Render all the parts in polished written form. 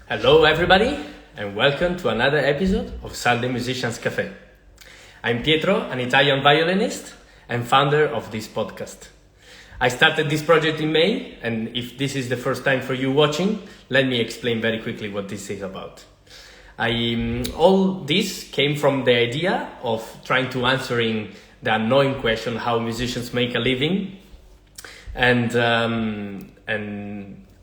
Hello everybody and welcome to another episode of Sunday Musicians Café. I'm Pietro, an Italian violinist and founder of this podcast. I started this project in May, and if this is the first time for you watching, let me explain very quickly what this is about. All this came from the idea of trying to answering the annoying question how musicians make a living, and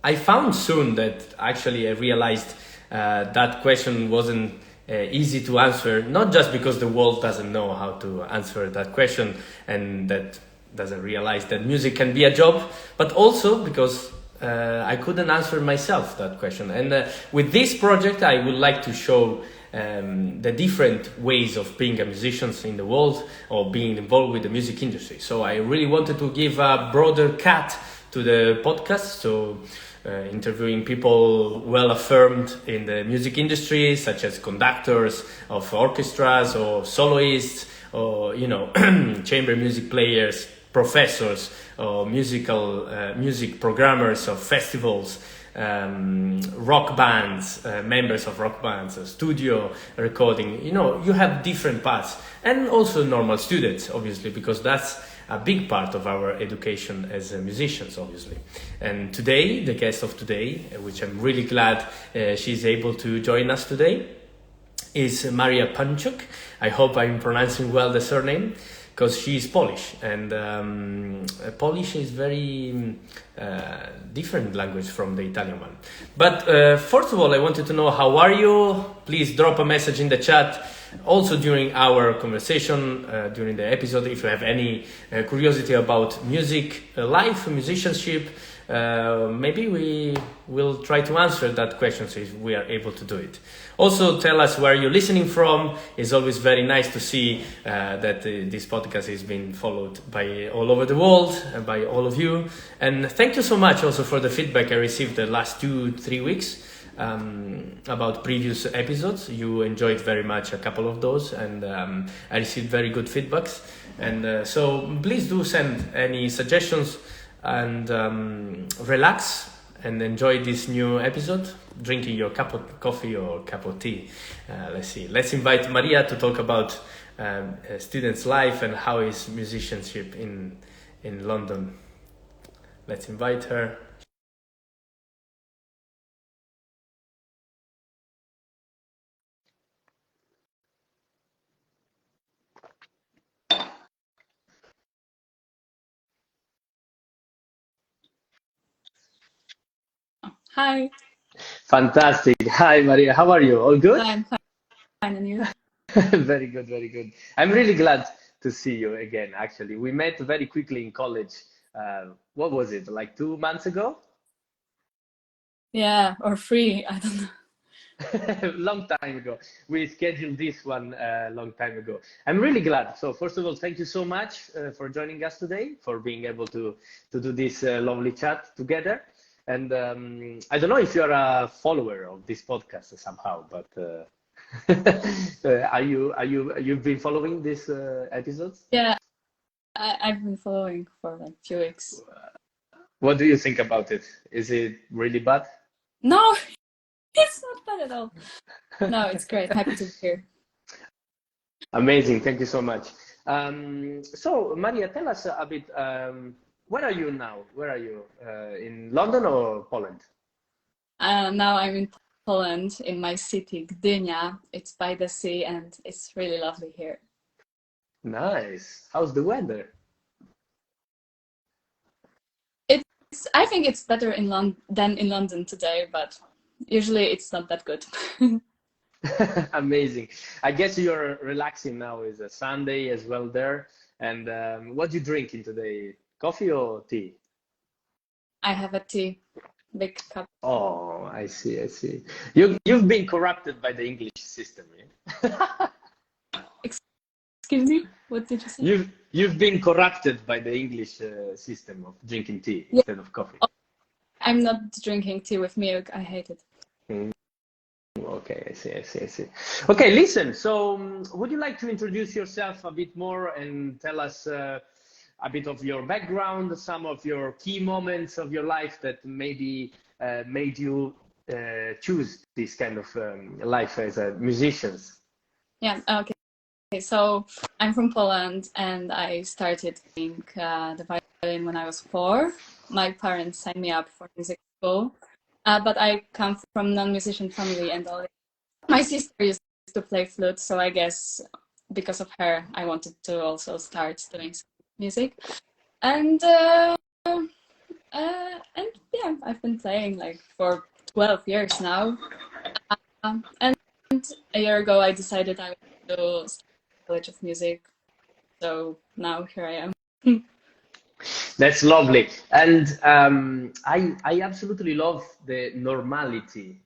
I found soon that actually I realized that question wasn't easy to answer, not just because the world doesn't know how to answer that question and that doesn't realize that music can be a job, but also because I couldn't answer myself that question. And with this project, I would like to show the different ways of being a musician in the world or being involved with the music industry. So I really wanted to give a broader cut to the podcast, so interviewing people well affirmed in the music industry, such as conductors of orchestras or soloists, or chamber music players, professors, or music programmers of festivals, rock bands, members of rock bands, studio recording. You have different paths, and also normal students, obviously, because that's a big part of our education as musicians, obviously. And today, the guest of today, which I'm really glad she's able to join us today, is Maria Panczyk. I hope I'm pronouncing well the surname, because she's Polish, and Polish is very different language from the Italian one. But first of all, I wanted to know, how are you? Please drop a message in the chat. Also during our conversation, during the episode, if you have any curiosity about music, life, musicianship, maybe we will try to answer that question if we are able to do it. Also, tell us where you're listening from. It's always very nice to see that this podcast is being followed by all over the world, by all of you. And thank you so much also for the feedback I received the last 2-3 weeks. About previous episodes. You enjoyed very much a couple of those, and I received very good feedbacks, and so please do send any suggestions, and relax and enjoy this new episode, drinking your cup of coffee or cup of tea. Let's invite Maria to talk about a student's life and how is musicianship in London. Let's invite her. Hi. Fantastic. Hi, Maria. How are you? All good? I'm fine, and you? Very good, very good. I'm really glad to see you again, actually. We met very quickly in college. What was it, like 2 months ago? Yeah, or free, I don't know. Long time ago. We scheduled this one a long time ago. I'm really glad. So first of all, thank you so much for joining us today, for being able to do this lovely chat together. And I don't know if you're a follower of this podcast somehow, but you've been following these episodes? Yeah, I've been following for like 2 weeks. What do you think about it? Is it really bad? No, it's not bad at all. No, it's great. Happy to be here. Amazing. Thank you so much. So, Maria, tell us a bit. Where are you now? Where are you? In London or Poland? Now I'm in Poland, in my city, Gdynia. It's by the sea, and it's really lovely here. Nice. How's the weather? I think it's better in than in London today, but usually it's not that good. Amazing. I guess you're relaxing now. It's a Sunday as well there. And what you drinking today? Coffee or tea? I have a tea, big cup. Oh, I see. You've been corrupted by the English system, yeah? Excuse me? What did you say? You've been corrupted by the English system of drinking tea instead of coffee. I'm not drinking tea with milk. I hate it. Okay, I see. Okay, listen. So, would you like to introduce yourself a bit more and tell us a bit of your background, some of your key moments of your life that maybe made you choose this kind of life as a musicians? Yeah, okay. So I'm from Poland and I started playing the violin when I was 4. My parents signed me up for music school, but I come from non-musician family and only my sister used to play flute, so I guess because of her, I wanted to also start doing some music. And yeah, I've been playing like for 12 years now. And a year ago, I decided I would do College of Music. So now here I am. That's lovely, and I absolutely love the normality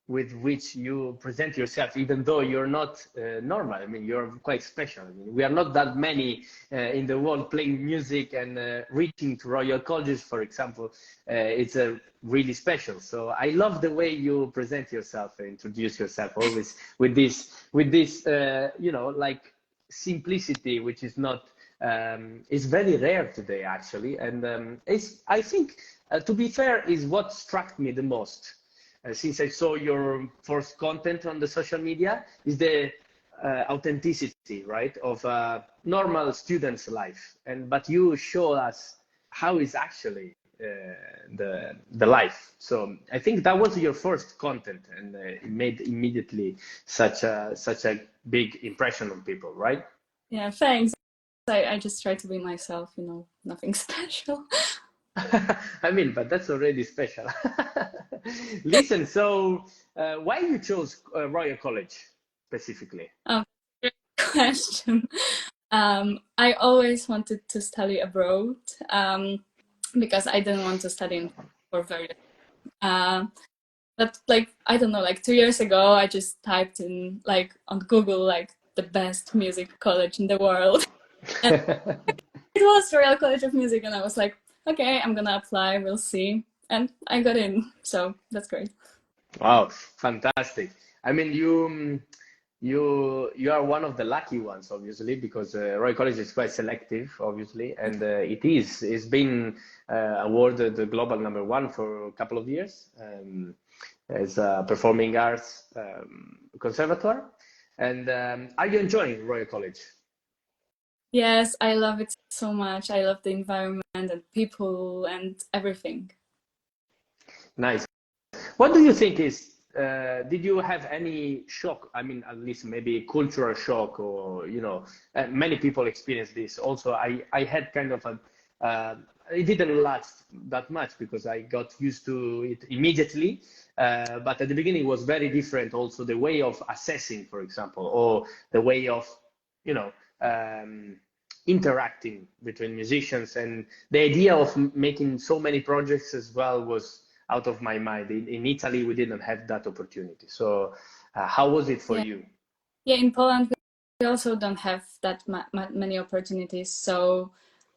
with which you present yourself, even though you're not normal. I mean, you're quite special. I mean, we are not that many in the world playing music and reaching to royal colleges, for example. It's a really special. So I love the way you present yourself, introduce yourself, always with this, you know, like simplicity, which is not is very rare today, actually. And it's, I think, to be fair, is what struck me the most since I saw your first content on the social media, is the authenticity, right, of a normal student's life. And but you show us how is actually the life. So I think that was your first content, and it made immediately such a big impression on people, right? Yeah, thanks. I just try to be myself, you know, nothing special. I mean, but that's already special. Listen, so why you chose Royal College specifically? Great question. I always wanted to study abroad because I didn't want to study for very but like I don't know, like 2 years ago I just typed in like on Google like the best music college in the world. And it was Royal College of Music and I was like, okay, I'm gonna apply, we'll see. And I got in, so that's great. Wow, fantastic. I mean, you are one of the lucky ones, obviously, because Royal College is quite selective, obviously, and it's been awarded the global #1 for a couple of years as a performing arts conservatoire. And are you enjoying Royal College? Yes, I love it so much. I love the environment and people and everything. Nice. What do you think is, did you have any shock? I mean, at least maybe cultural shock, or, you know, many people experience this. Also, I had kind of a, it didn't last that much because I got used to it immediately. But at the beginning, it was very different. Also, the way of assessing, for example, or the way of, you know, interacting between musicians, and the idea of making so many projects as well was out of my mind. In Italy, we didn't have that opportunity. So, how was it for Yeah, you? yeah. In Poland, we also don't have that many opportunities. So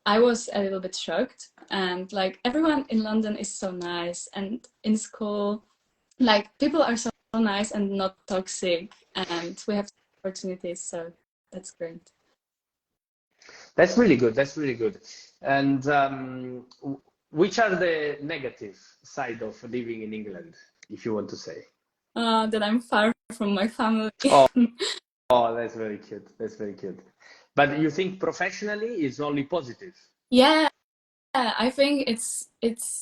I was a little bit shocked. And like everyone in London is so nice, and in school, like people are so nice and not toxic, and we have opportunities. So that's great. That's really good. That's really good. And which are the negative side of living in England, if you want to say? That I'm far from my family. Oh, oh, that's very cute. That's very cute. But you think professionally is only positive? Yeah, I think it's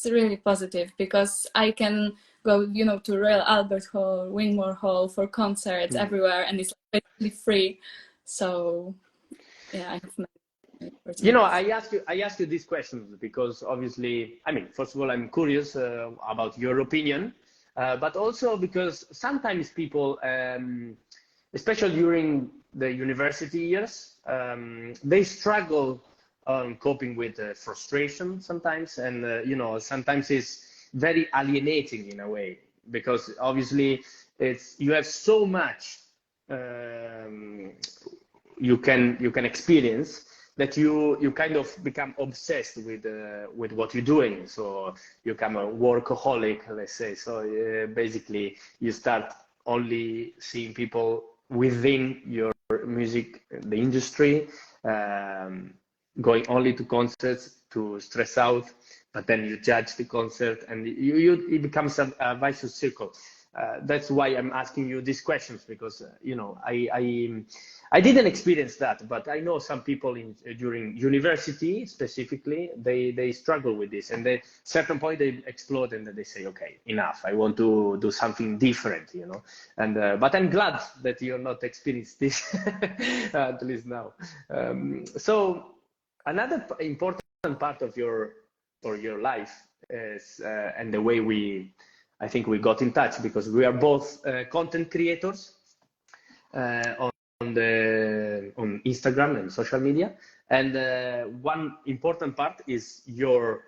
really positive because I can go, you know, to Royal Albert Hall, Wingmore Hall for concerts Hmm. everywhere, and it's like basically free. So yeah, I have many You know, opportunities. I ask you these questions because obviously, I mean, first of all, I'm curious about your opinion, but also because sometimes people, especially during the university years, they struggle on coping with frustration sometimes, and you know, sometimes it's very alienating in a way because obviously it's you have so much um, you can experience that you kind of become obsessed with what you're doing. So you become a workaholic, let's say. So basically, you start only seeing people within your music, the industry, um, going only to concerts to stress out. but then you judge the concert, and it becomes a vicious circle. That's why I'm asking you these questions, because I didn't experience that, but I know some people during university specifically, they struggle with this, and at certain point they explode and they say, okay, enough, I want to do something different, and but I'm glad that you're not experienced this at least now. So another important part of your life is, and the way I think we got in touch, because we are both content creators on Instagram and social media, and one important part is your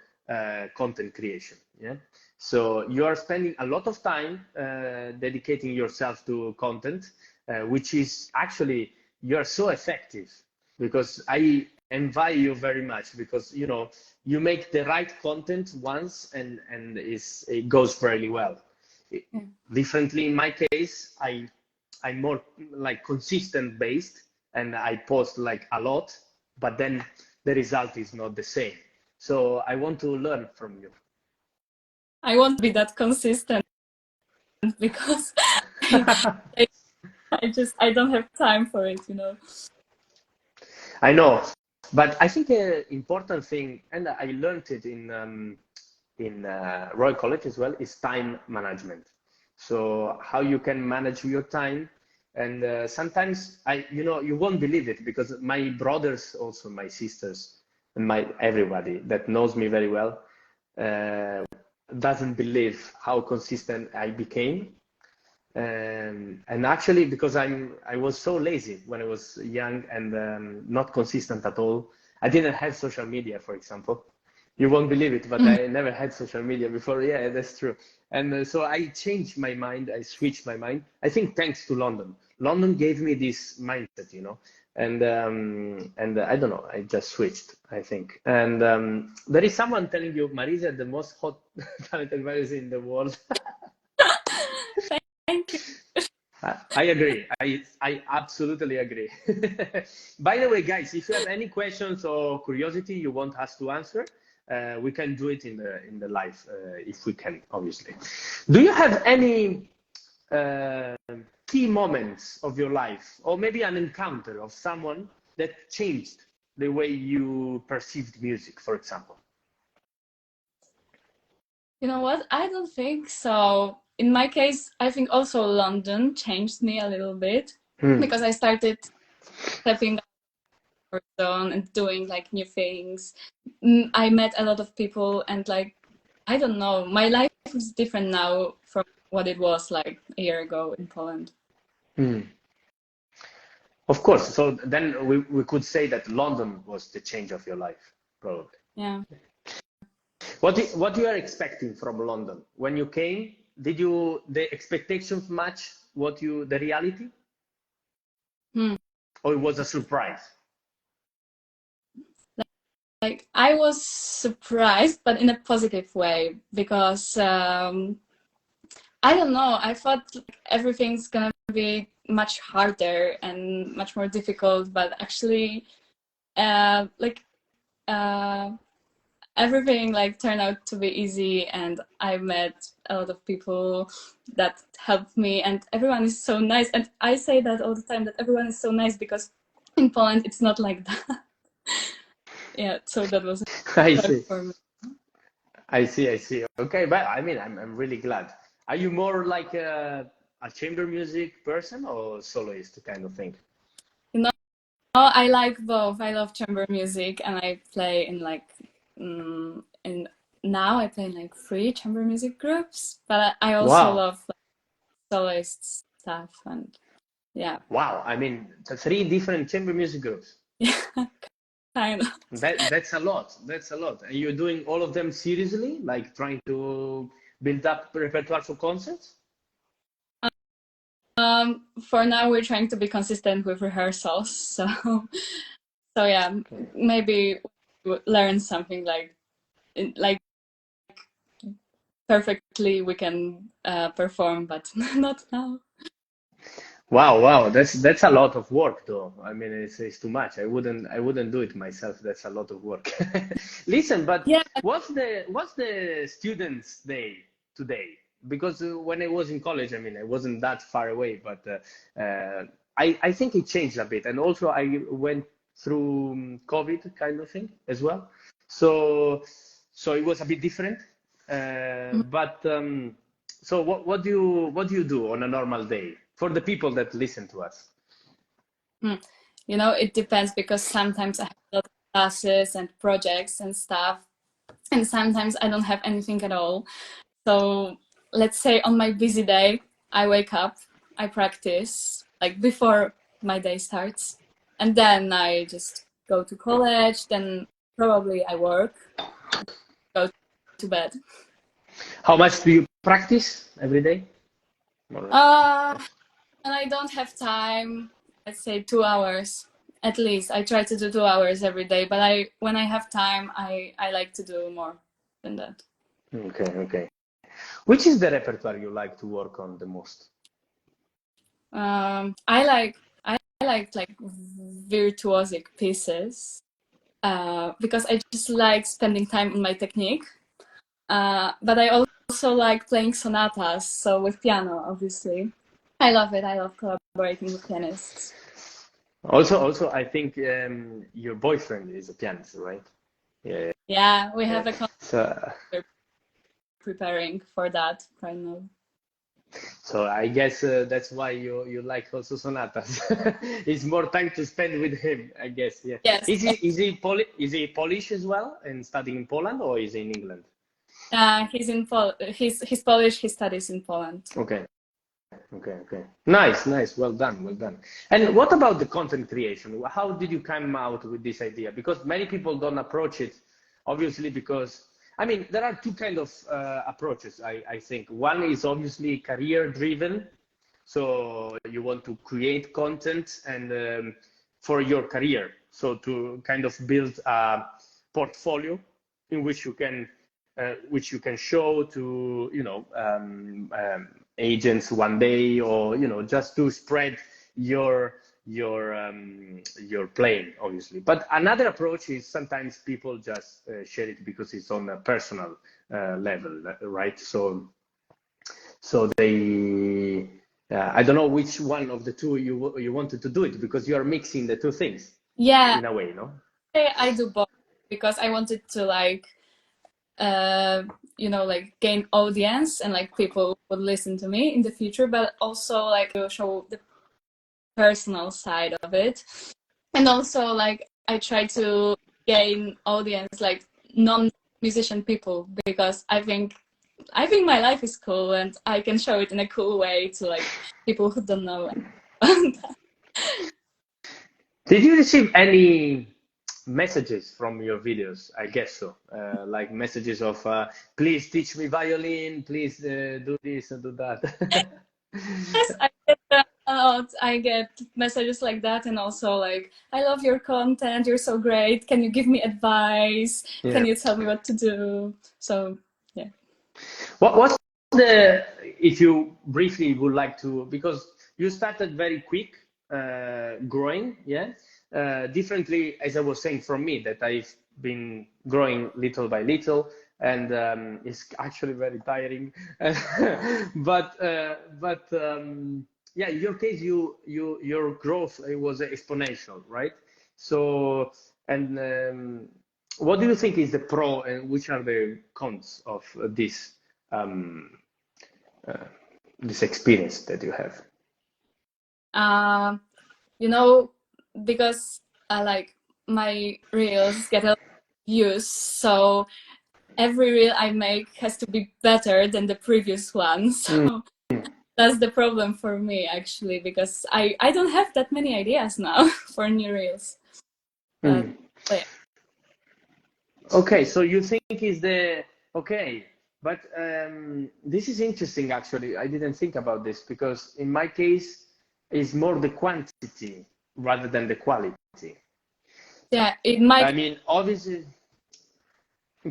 content creation. Yeah, so you are spending a lot of time dedicating yourself to content, which is actually, you are so effective, because I envy you very much, because you make the right content once, and it goes very well. Differently in my case, I'm more like consistent based, and I post like a lot, but then the result is not the same. So I want to learn from you. I won't be that consistent, because I don't have time for it, I know, but I think an important thing, and I learned it in Royal College as well, is time management. So how you can manage your time, and sometimes you won't believe it, because my brothers, also my sisters, and everybody that knows me very well doesn't believe how consistent I became. And actually, because I was so lazy when I was young, and not consistent at all. I didn't have social media, for example. You won't believe it, but I never had social media before. Yeah, that's true. And so I changed my mind. I switched my mind. I think thanks to London. London gave me this mindset, and I don't know. I just switched, I think. And there is someone telling you, Marisa, the most hot talented virus in the world. Thank you. I agree. I absolutely agree. By the way, guys, if you have any questions or curiosity you want us to answer, we can do it in the live, if we can, obviously. Do you have any key moments of your life, or maybe an encounter of someone that changed the way you perceived music, for example? You know what? I don't think so. In my case, I think also London changed me a little bit, because I started stepping on and doing like new things. I met a lot of people, and like, I don't know, my life is different now from what it was like a year ago in Poland. Of course. So then we could say that London was the change of your life, probably. Yeah. What you are expecting from London when you came? Did the expectations match the reality, or it was a surprise? Like, I was surprised, but in a positive way, because I don't know, I thought like everything's gonna be much harder and much more difficult, but actually everything like turned out to be easy, and I met a lot of people that helped me, and everyone is so nice. And I say that all the time, that everyone is so nice, because in Poland it's not like that. Yeah, so that was I see. for me. I see. Okay, but I mean, I'm really glad. Are you more like a chamber music person or soloist kind of thing? I like both. I love chamber music, and I play in like in now I play in like 3 chamber music groups, but I also Wow. love like soloist stuff, and yeah. Wow. I mean, 3 different chamber music groups. Yeah, kind of. That's a lot. That's a lot. And you're doing all of them seriously, like trying to build up repertoire for concerts? For now we're trying to be consistent with rehearsals, so yeah, maybe we'll learn something like perfectly we can perform, but not now. Wow, that's a lot of work, though. I mean, it's too much. I wouldn't do it myself. That's a lot of work. Listen, but Yeah. what's the students' day today? Because when I was in college, I mean, I wasn't that far away, but I think it changed a bit, and also I went through COVID kind of thing as well. So so it was a bit different. But so what do you do on a normal day for the people that listen to us? Mhm. You know, it depends because sometimes I have a lot of classes and projects and stuff, and sometimes I don't have anything at all. So let's say on my busy day, I wake up, I practice like before my day starts, and then I just go to college, then probably I work, go to bed. How much do you practice every day? More or Uh, less. and I don't have time, let's say 2 hours at least. I try to do 2 hours every day, but I when I have time, I like to do more than that. Okay, okay. Which is the repertoire you like to work on the most? I like virtuosic pieces because I just like spending time on my technique. But I also like playing sonatas, so with piano, obviously. I love it. I love collaborating with pianists. Also, I think your boyfriend is a pianist, right? Yeah. Yeah, we Yeah. have a concert So, preparing for that right now. so I guess that's why you like also sonatas. It's more time to spend with him, I guess. Yeah. Yes, Is he Polish as well and studying in Poland, or is he in England? he's Polish. He studies in Poland. Okay. Okay, okay. Nice, nice. Well done, well done. And what about the content creation? How did you come out with this idea? Because many people don't approach it, obviously, because I mean, there are two kind of approaches, I think. One is obviously career driven. So you want to create content and for your career. So to kind of build a portfolio in which you can show to agents one day, or just to spread your your playing, obviously. But another approach is sometimes people just share it because it's on a personal level, right? So I don't know which one of the two you wanted to do it, because you are mixing the two things Yeah, in a way, no? I do both because I wanted to like uh, like gain audience and like people would listen to me in the future, but also like to show the personal side of it. And also like I try to gain audience like non-musician people because I think my life is cool and I can show it in a cool way to like people who don't know. Did you receive any messages from your videos? I guess so. Like messages of, please teach me violin, please do this and do that. Yes, I get that a lot. I get messages like that, and also like, I love your content. You're so great. Can you give me advice? Yeah. Can you tell me what to do? So yeah. What's the, if you briefly would like to, because you started very quick growing, yeah? Differently, as I was saying, from me, that I've been growing little by little, and it's actually very tiring. But yeah, in your case, your growth, it was exponential, right? So, and what do you think is the pro and which are the cons of um, uh, this experience that you have? Um, you know, because like my reels get a lot of views, so every reel I make has to be better than the previous one. Mm, So that's the problem for me actually, because I don't have that many ideas now for new reels. But, mm. but yeah. Okay, so you think is the okay, but this is interesting actually. I didn't think about this because in my case, it's more the quantity rather than the quality. Yeah, in my I mean, obviously,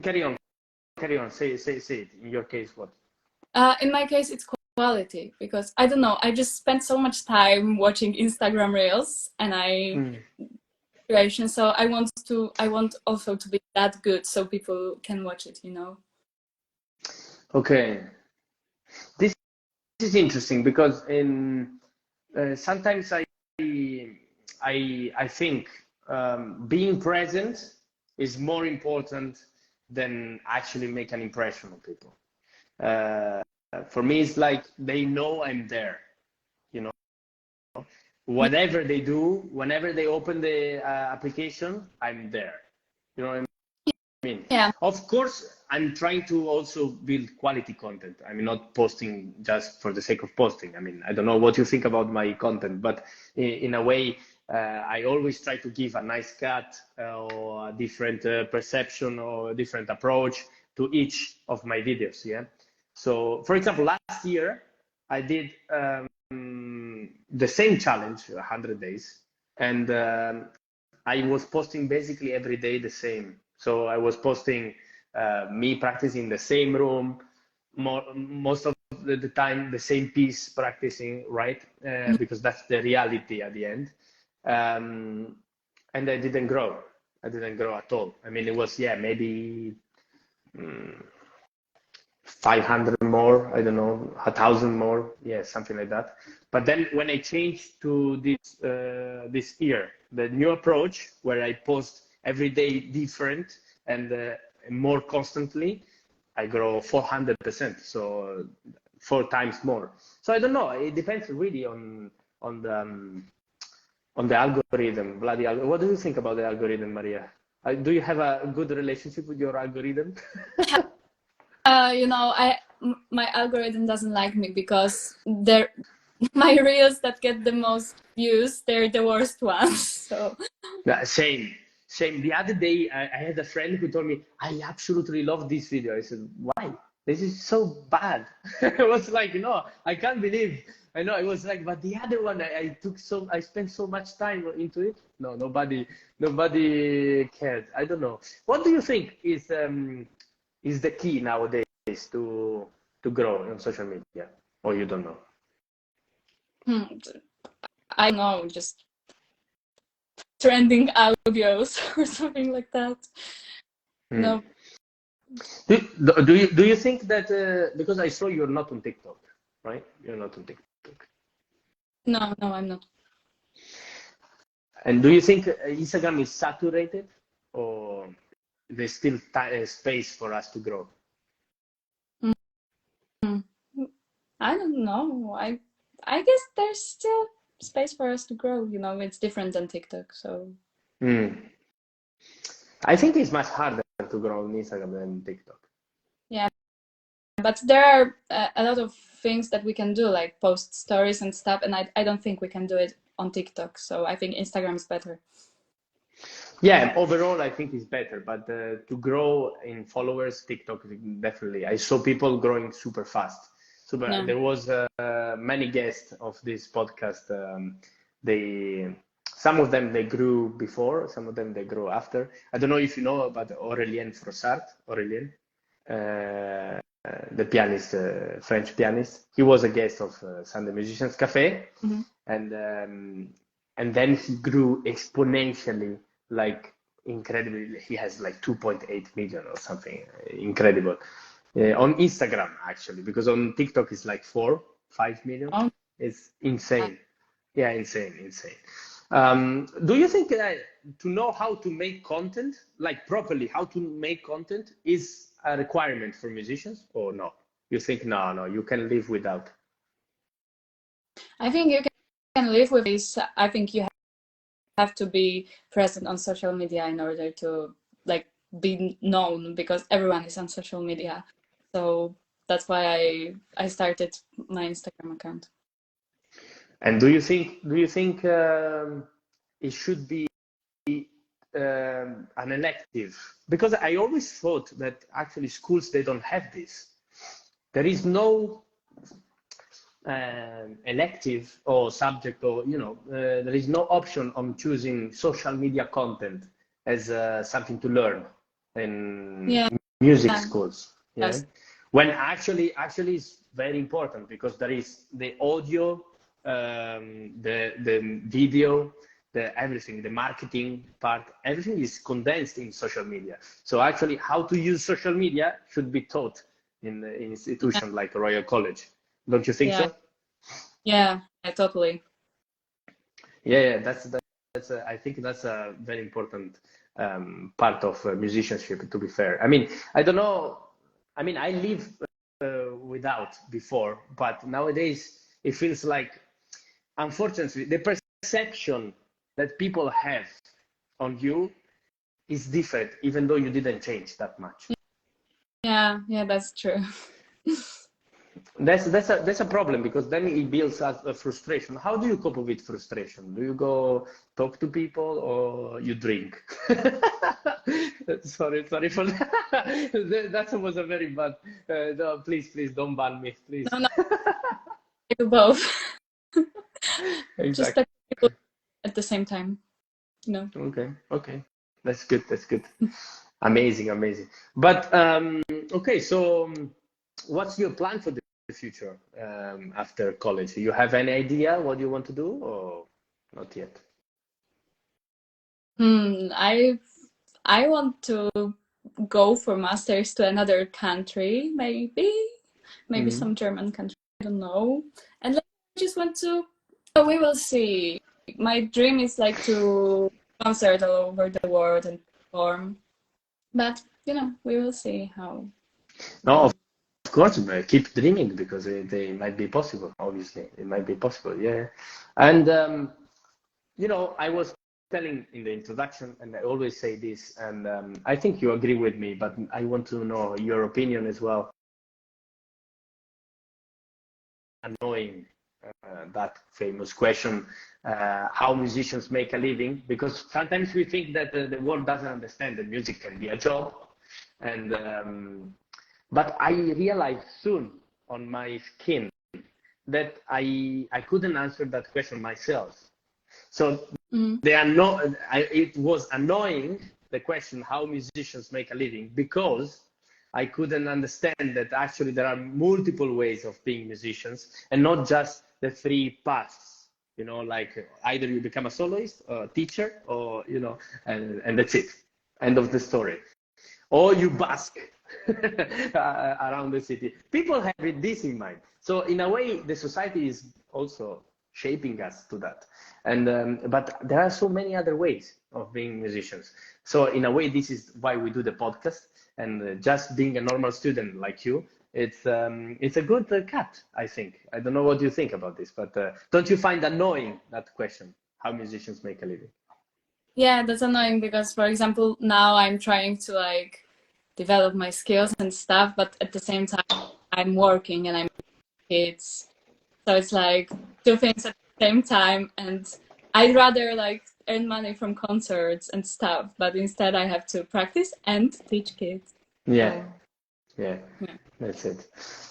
carry on, carry on. Say it. In your case, what? in my case it's quality, because I don't know, I just spent so much time watching Instagram reels and creation, so I want also to be that good so people can watch it, you know. Okay, this is interesting because in sometimes I think being present is more important than actually make an impression on people. For me, it's like they know I'm there, you know. Whatever they do, whenever they open the application, I'm there. You know what I mean? Yeah. Of course, I'm trying to also build quality content. I'm not posting just for the sake of posting. I mean, I don't know what you think about my content, but in a way, I always try to give a nice cut or a different perception or a different approach to each of my videos. Yeah. So, for example, last year I did the same challenge, 100 days, and I was posting basically every day the same. So I was posting me practicing the same room, most of the time the same piece practicing, right? Because that's the reality at the end. And I didn't grow. I didn't grow at all. I mean, it was, yeah, maybe 500 more, I don't know, 1,000 more, yeah, something like that. But then when I changed to this year, the new approach where I post every day different and more constantly, I grow 400%, so 4 times more. So I don't know. It depends really on the algorithm, bloody algorithm. What do you think about the algorithm, Maria? Do you have a good relationship with your algorithm? You know, my algorithm doesn't like me because my reels that get the most views, they're the worst ones. So Yeah, same, same. The other day, I had a friend who told me, I absolutely love this video. I said, why? This is so bad. I was like, no, I can't believe. I know. It was like, but the other one, I spent so much time into it. No, nobody cared. I don't know. What do you think is the key nowadays to grow on social media? Or you don't know? I know, just trending audios or something like that. No, Do you think that because I saw you're not on TikTok, right? You're not on TikTok. no, I'm not. And do you think Instagram is saturated, or there's still space for us to grow? Mm. I don't know. I guess there's still space for us to grow. You know, it's different than TikTok, so Mm. I think it's much harder to grow on Instagram than TikTok. yeah. But there are a lot of things that we can do, like post stories and stuff, and I don't think we can do it on TikTok. So I think Instagram is better. Yeah, overall, I think it's better, but to grow in followers, TikTok definitely. I saw people growing super fast. Yeah. There was many guests of this podcast. They Some of them they grew before, some of them they grew after. I don't know if you know about Aurélien Frossart. Aurélien, the pianist, French pianist. He was a guest of Sunday Musicians Café, Mm-hmm. And then he grew exponentially, like incredibly. He has like 2.8 million or something incredible on Instagram actually, because on TikTok it's like 5 million. Oh, It's insane. Yeah, insane. Do you think to know how to make content, like properly, how to make content is a requirement for musicians, or no? You think no, you can live without? I think you can live with this. I think you have to be present on social media in order to like be known, because everyone is on social media. So that's why I started my Instagram account. And do you think it should be an elective? Because I always thought that actually schools they don't have this. There is no elective or subject, or there is no option on choosing social media content as something to learn in Yeah. music schools. Yeah, Yes. when actually very important because there is the audio, the video, the everything, the marketing part, everything is condensed in social media. So actually, how to use social media should be taught in an institution like Royal College. Don't you think so? Yeah, totally. Yeah, I think that's a very important part of musicianship, to be fair. I mean, I don't know. I mean, I live without before, but nowadays it feels like, unfortunately, the perception that people have on you is different, even though you didn't change that much. Yeah, that's true. That's a problem because then it builds up a frustration. How do you cope with frustration? Do you go talk to people or you drink? Sorry for that. That was a very bad. No, please don't ban me, please. No, I do both. Exactly. Just talk to people at the same time, you know. Okay. That's good. Amazing. But okay, so what's your plan for the future after college? Do you have any idea what you want to do or not yet? I want to go for masters to another country, maybe some German country, I don't know. And I just want to, oh, we will see. My dream is like to concert all over the world and perform, but we will see how. No, of course, keep dreaming because they might be possible. Obviously, it might be possible. Yeah, and I was telling in the introduction, and I always say this, and I think you agree with me, but I want to know your opinion as well. Annoying that famous question, how musicians make a living, because sometimes we think that the world doesn't understand that music can be a job, and but I realized soon on my skin that I couldn't answer that question myself. So it was annoying, the question how musicians make a living, because I couldn't understand that actually there are multiple ways of being musicians and not just the three paths, like either you become a soloist or a teacher or, and that's it. End of the story. Or you bask around the city. People have this in mind. So in a way, the society is also shaping us to that. And but there are so many other ways of being musicians. So in a way, this is why we do the podcast. And just being a normal student like you, it's a good cut, I think. I don't know what you think about this, but don't you find annoying that question, how musicians make a living? Yeah, that's annoying because, for example, now I'm trying to develop my skills and stuff, but at the same time I'm working and I'm kids. So it's like two things at the same time, and I'd rather earn money from concerts and stuff, but instead I have to practice and teach kids. Yeah. That's it.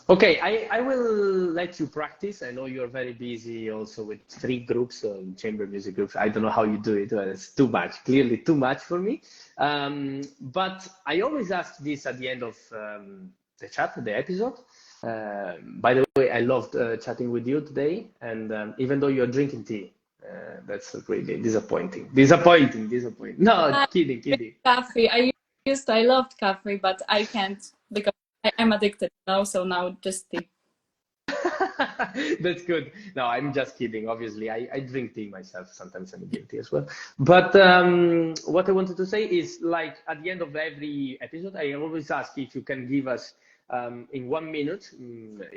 Okay, I will let you practice. I know you're very busy also with 3 groups, chamber music groups. I don't know how you do it, but it's too much, clearly too much for me. But I always ask this at the end of the chat, the episode. By the way, I loved chatting with you today, and even though you're drinking tea, that's really disappointing. No, kidding. Coffee. I loved coffee, but I can't because I'm addicted now. So now just tea. That's good. No, I'm just kidding. Obviously, I drink tea myself. Sometimes I'm guilty as well. But what I wanted to say is, at the end of every episode, I always ask if you can give us in 1 minute,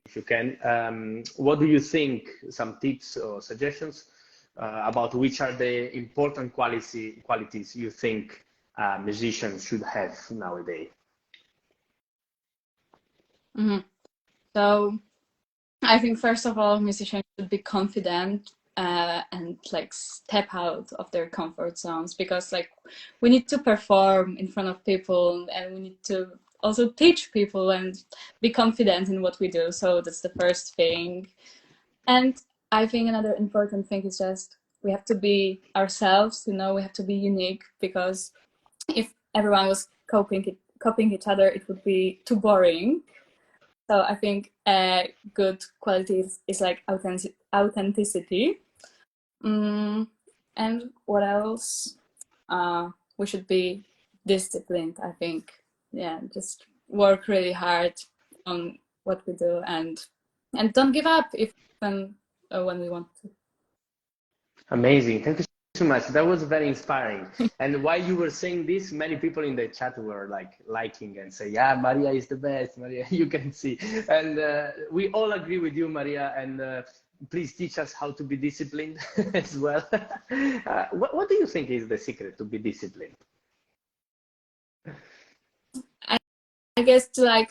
if you can, what do you think? Some tips or suggestions about which are the important qualities you think musicians should have nowadays. Mm-hmm. So I think first of all, musicians should be confident and step out of their comfort zones, because we need to perform in front of people and we need to also teach people and be confident in what we do. So that's the first thing. And I think another important thing is just we have to be ourselves, we have to be unique, because if everyone was copying each other, it would be too boring. So I think good quality is like authenticity. And what else? We should be disciplined, I think. Yeah, just work really hard on what we do, and don't give up even when we want to. Amazing. Thank you so much. That was very inspiring. And while you were saying this, many people in the chat were like liking and say, yeah, Maria is the best. Maria, you can see. And we all agree with you, Maria. And please teach us how to be disciplined as well. What do you think is the secret to be disciplined? I guess to like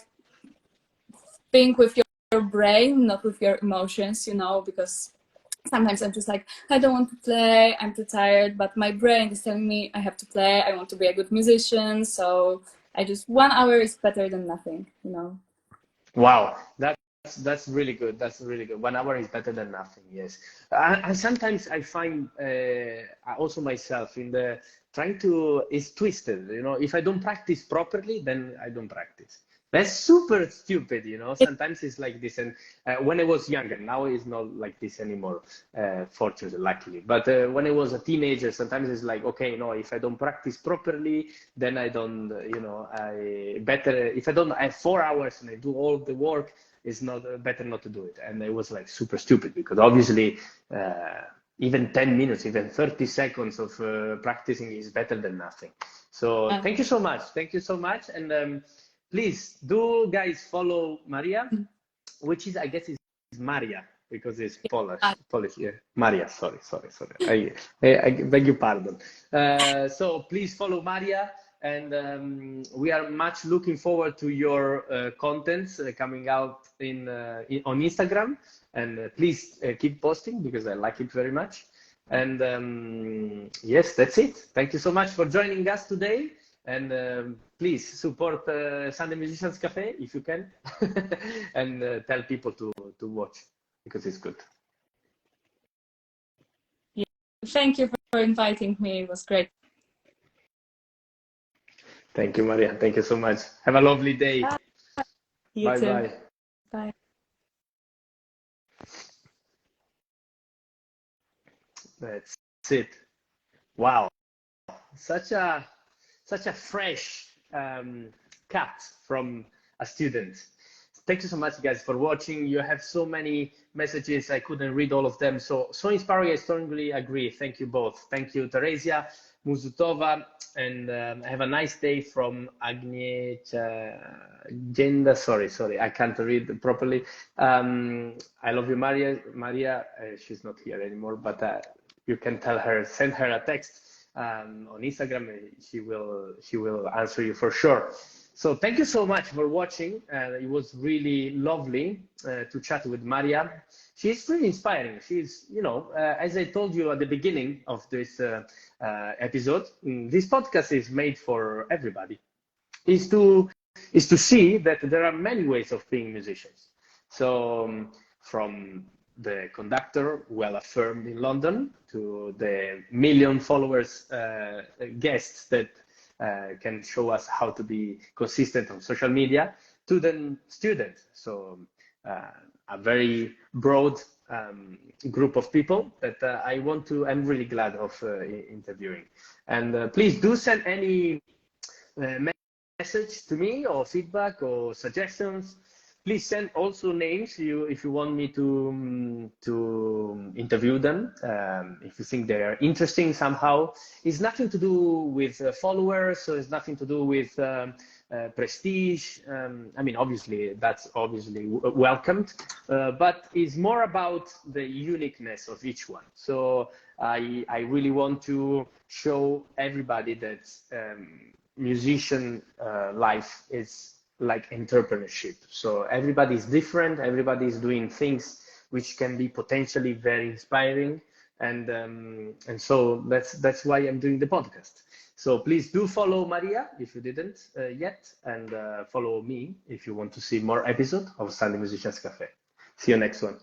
think with your brain, not with your emotions, you know, because sometimes I'm just like, I don't want to play, I'm too tired, but my brain is telling me I have to play, I want to be a good musician, so I just 1 hour is better than nothing, you know. Wow, that's really good. That's really good. 1 hour is better than nothing. Yes, and sometimes I find also myself in the trying to is twisted. You know, if I don't practice properly, then I don't practice. That's super stupid, you know. Sometimes it's like this, and when I was younger, now it's not like this anymore, fortunately, luckily. But when I was a teenager, sometimes it's like, okay, no, if I don't practice properly, then I don't, you know, I better if I don't have 4 hours and I do all the work, it's not better not to do it. And it was like super stupid because obviously. Even 10 minutes, even 30 seconds of practicing is better than nothing. So thank you so much. Thank you so much. And please do guys follow Maria, which is, I guess, is Maria because it's Polish. Polish, yeah. Maria, sorry. I beg your pardon. So please follow Maria. And we are much looking forward to your contents coming out on Instagram. And please keep posting because I like it very much. And yes, that's it. Thank you so much for joining us today. And please support Sunday Musicians Café if you can, and tell people to watch because it's good. Yeah. Thank you for inviting me. It was great. Thank you, Maria. Thank you so much. Have a lovely day. You too. Bye. Bye. That's it. Wow, such a fresh cut from a student. Thank you so much, guys, for watching. You have so many messages. I couldn't read all of them. So inspiring. I strongly agree. Thank you both. Thank you, Teresia Muzutova, and have a nice day from Agnieszka Genda. Sorry, I can't read properly. I love you, Maria. Maria, she's not here anymore, but you can tell her, send her a text on Instagram. She will answer you for sure. So thank you so much for watching. It was really lovely to chat with Maria. She's really inspiring. She's, you know, as I told you at the beginning of this episode, this podcast is made for everybody. Is to see that there are many ways of being musicians. So from the conductor, well affirmed in London, to the million followers guests that can show us how to be consistent on social media, to the student. So a very broad group of people that I'm really glad of interviewing. And please do send any message to me or feedback or suggestions. Please send also names if you want me to interview them. If you think they are interesting somehow, it's nothing to do with followers, so it's nothing to do with prestige. I mean, obviously that's obviously welcomed, but it's more about the uniqueness of each one. So I really want to show everybody that musician life is like entrepreneurship. So everybody is different. Everybody is doing things which can be potentially very inspiring, and so that's why I'm doing the podcast. So please do follow Maria if you didn't yet, and follow me if you want to see more episodes of Sunday Musicians Cafe. See you next one.